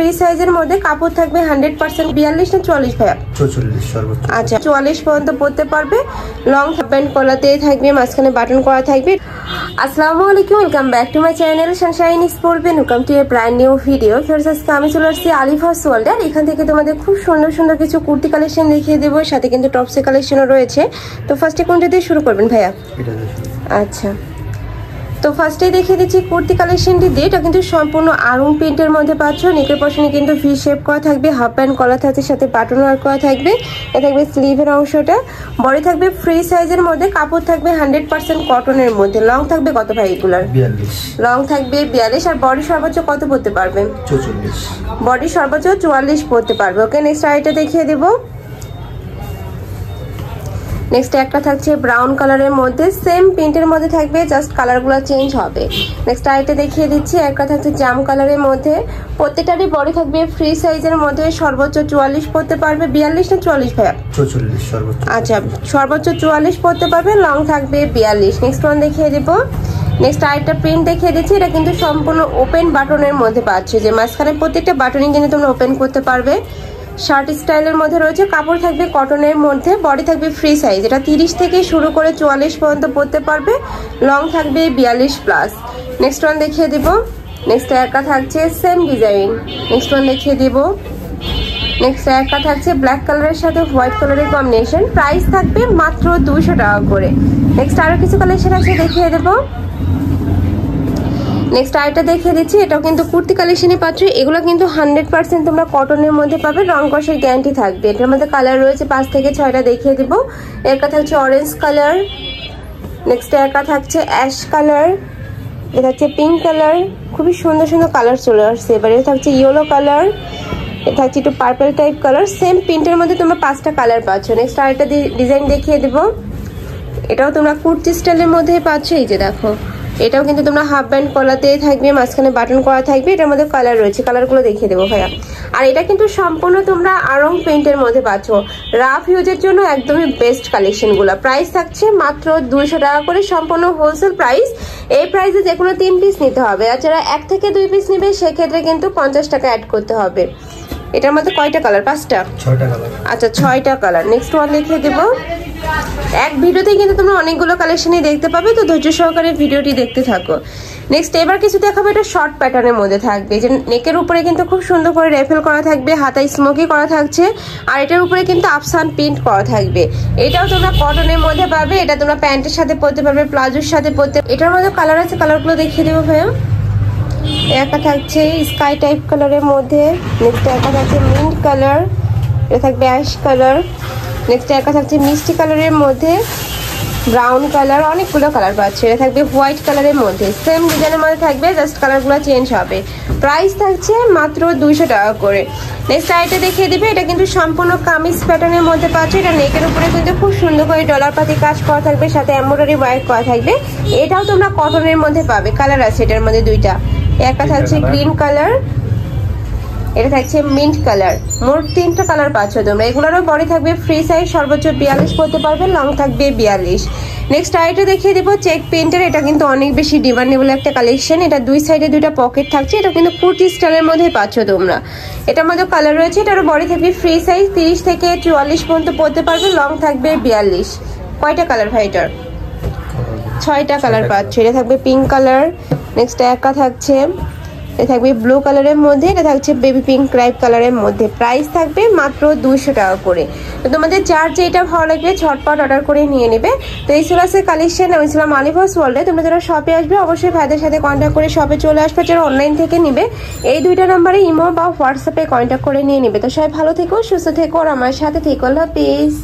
Free সাইজের মধ্যে কাপড় থাকবে 100% 42 না 44 ভাইয়া 44 সর্বোচ্চ। আচ্ছা 44 পর্যন্ত পড়তে পারবে। লং প্যান্ট কলাতেই থাকবে, মাঝখানে বাটন করা থাকবে। আসসালামু আলাইকুম, welcome back to my channel Sunshine Sportben. Welcome to a brand new video. Friends আজকে আমি চলে আসছি আলিফাস ওয়ার্ল্ড। আর এখান থেকে তোমাদের খুব সুন্দর সুন্দর কিছু কুর্তি কালেকশন দেখিয়ে দেবো, সাথে কিন্তু টপসের কালেকশনও রয়েছে। তো ফার্স্টে কোনটা দিয়ে শুরু করবেন ভাইয়া? আচ্ছা, তো ফার্স্টেই দেখিয়ে দিচ্ছি কুর্তি কালেকশনটি দিয়ে। এটা কিন্তু সম্পূর্ণ আরং প্রিন্টের মধ্যে পাচ্ছ। নেকের পশনে কিন্তু ভি শেপ করা থাকবে, হাফ প্যান্ট কলা থাকছে, সাথে বাটন ওয়ার্ক করা থাকবে। এটা থাকবে স্লিভের অংশটা। বডি থাকবে ফ্রি সাইজের মধ্যে, কাপড় থাকবে 100% কটনের মধ্যে। লং থাকবে কত ভাই এগুলার? 42। লং থাকবে 42। আর বডি সর্বোচ্চ কত পড়তে পারবে? 44। বডি সর্বোচ্চ 44 পড়তে পারবে। ওকে, নেক্সট আইটা দেখিয়ে দেবো। নেক্সট একটা থাকছে ব্রাউন কালারের মধ্যে, সেম প্রিন্টের মধ্যে থাকবে, জাস্ট কালারগুলো চেঞ্জ হবে। নেক্সট আইটা দেখিয়ে দিচ্ছি। একটা থাকছে জাম কালারের মধ্যে, প্রত্যেকটারই বডি থাকবে ফ্রি সাইজের মধ্যে, সর্বোচ্চ 44 পড়তে পারবে। 42 না 44 ভাইয়া? 44 সর্বোচ্চ। আচ্ছা, সর্বোচ্চ 44 পড়তে পারবে, লং থাকবে 42। নেক্সট ওয়ান দেখিয়ে দেবো। নেক্সট আরেকটা প্রিন্ট দেখিয়ে দিচ্ছি। এটা কিন্তু সম্পূর্ণ ওপেন বাটনের মধ্যে পাচ্ছে, যে মাঝখানে প্রত্যেকটা বাটনই কিন্তু তোমরা ওপেন করতে পারবে। শার্ট স্টাইলের মধ্যে রয়েছে, কাপড় থাকবে কটনের মধ্যে, বডি থাকবে ফ্রি সাইজ। এটা 30 থেকে শুরু করে 44 পর্যন্ত পড়তে পারবে, লং থাকবে 42+। নেক্সট ওয়ান দেখিয়ে দিব। নেক্সট একটা থাকছে সেম ডিজাইন। নেক্সট ওয়ান দেখিয়ে দিব। নেক্সট একটা থাকছে ব্ল্যাক কালারের সাথে হোয়াইট কালারের কম্বিনেশন। প্রাইস থাকবে মাত্র 200 টাকা করে। নেক্সট আরো কিছু কালেকশন আছে, দেখিয়ে দেবো। নেক্সট আরেকটা দেখিয়ে দিচ্ছি। এটাও কিন্তু কুর্তি কালেকশনে পাচ্ছ। এগুলো কিন্তু 100% তোমরা কটনের মধ্যে পাবে, রং কষের গ্যারান্টি থাকবে। এটার মধ্যে কালার রয়েছে 5 থেকে 6টা, দেখিয়ে দিব। একটা থাকছে অরেঞ্জ কালার। নেক্সট একটা থাকছে অ্যাশ কালার। এটা হচ্ছে পিঙ্ক কালার। খুবই সুন্দর সুন্দর কালার চলে আসছে। এবার এটা থাকছে ইয়েলো কালার। এটা থাকছে একটু পার্পল টাইপ কালার। সেম প্রিন্টের মধ্যে তোমরা 5টা কালার পাচ্ছ। নেক্সট আরেকটা ডিজাইন দেখিয়ে দেবো। এটাও তোমরা কুর্তি স্টাইলের মধ্যে পাচ্ছ। এই যে দেখো, এটাও কিন্তু তোমরা হাফ ব্যান্ড কলাতেই থাকবে, মাঝখানে বাটন করা থাকবে। এটার মধ্যে কালার রয়েছে, কালারগুলো দেখিয়ে দেবো ভাইয়া। আর এটা কিন্তু সম্পূর্ণ তোমরা আরং প্রিন্টের মধ্যে পাচ্ছ। রাফ ইউজের জন্য একদমই বেস্ট কালেকশনগুলো। প্রাইস থাকছে মাত্র 200 টাকা করে, সম্পূর্ণ হোলসেল প্রাইস। এই প্রাইসে যে কোনো 3 পিস নিতে হবে, আর যারা 1 থেকে 2 পিস নেবে সেক্ষেত্রে কিন্তু 50 টাকা অ্যাড করতে হবে। এটার মধ্যে কয়টা কালার? 5টা? 6টা কালার। আচ্ছা, 6টা কালার। নেক্সট ওয়ান দেখিয়ে দেবো। এক ভিডিওতে কিন্তু তোমরা অনেকগুলো কালেকশনই দেখতে পাবে, তো ধৈর্য সহকারে ভিডিওটি দেখতে থাকো। নেক্সট এবার কিছু দেখাবো। এটা শর্ট প্যাটার্নের মধ্যে থাকবে, যে নেকের উপরে কিন্তু খুব সুন্দর করে রেফেল করা থাকবে, হাতায় স্মোকি করা থাকছে, আর এটার উপরে কিন্তু আফসান প্রিন্ট করা থাকবে। এটাও তোমরা কটনের মধ্যে পাবে। এটা তোমরা প্যান্টের সাথে পরতে পারবে, প্লাজোর সাথে পরতে। এটার মধ্যে কালার আছে, কালারগুলো দেখিয়ে দেবো ভাইয়া। একটা থাকছে স্কাই টাইপ কালারের মধ্যে। নেক্সট একটা থাকছে মিন্ট কালার। এটা থাকবে অ্যাশ কালার। নেক্সট একটা থাকছে মিষ্টি কালারের মধ্যে, ব্রাউন কালার, অনেকগুলো কালার পাচ্ছে। এটা থাকবে হোয়াইট কালারের মধ্যে, সেম ডিজাইনের মধ্যে থাকবে, জাস্ট কালারগুলো চেঞ্জ হবে। প্রাইস থাকছে মাত্র 200 টাকা করে। নেক্সট আইটা দেখিয়ে দিবে। এটা কিন্তু সম্পূর্ণ কামিজ প্যাটার্নের মধ্যে পাচ্ছে। এটা নেকের উপরে কিন্তু খুব সুন্দর করে ডলার পাতি কাজ করা থাকবে, সাথে এমব্রয়ডারি ওয়ার্ক করা থাকবে। এটাও তোমরা কটনের মধ্যে পাবে। কালার আছে এটার মধ্যে 2টা। একটা থাকছে গ্রিন কালার, এটা থাকছে মিন্ট কালার। মোট 3টা কালার পাচ্ছ তোমরা। এগুলোরও বডি থাকবে ফ্রি সাইজ, সর্বোচ্চ 42 পড়তে পারবে, লং থাকবে 42। নেক্সট আইটা দেখিয়ে দেবো চেক প্রিন্টের। এটা কিন্তু অনেক বেশি ডিমান্ডেবল একটা কালেকশন। এটা 2 সাইডে 2টা পকেট থাকছে। এটা কিন্তু কুর্তি স্টাইলের মধ্যে পাচ্ছ তোমরা। এটার মধ্যে কালার রয়েছে। এটারও বডি থাকবে ফ্রি সাইজ, 30 থেকে 44 পর্যন্ত পড়তে পারবে, লং থাকবে 42। কয়টা কালার ভাই এটার? 6টা কালার পাচ্ছ। এটা থাকবে পিঙ্ক কালার। নেক্সট একটা থাকছে, এটা থাকবে ব্লু কালারের মধ্যে। এটা থাকছে বেবি পিঙ্ক ক্রাইপ কালারের মধ্যে। প্রাইস থাকবে মাত্র 200 টাকা করে। তো তোমাদের যার যেটা ভালো লাগবে ঝটপট অর্ডার করে নিয়ে নেবে। তো এই সোলাসের কালেকশন। আমি ছিলাম আলিফাস ওয়ার্ল্ডে। তোমরা যারা শপে আসবে অবশ্যই ভাইদের সাথে কন্ট্যাক্ট করে শপে চলে আসবে। যারা অনলাইন থেকে নিবে এই 2টা নাম্বারে ইমো বা হোয়াটসঅ্যাপে কন্ট্যাক্ট করে নিয়ে নেবে। তো সবাই ভালো থেকো, সুস্থ থেকো, আর আমার সাথে থেকো। আল্লাহ হাফেজ।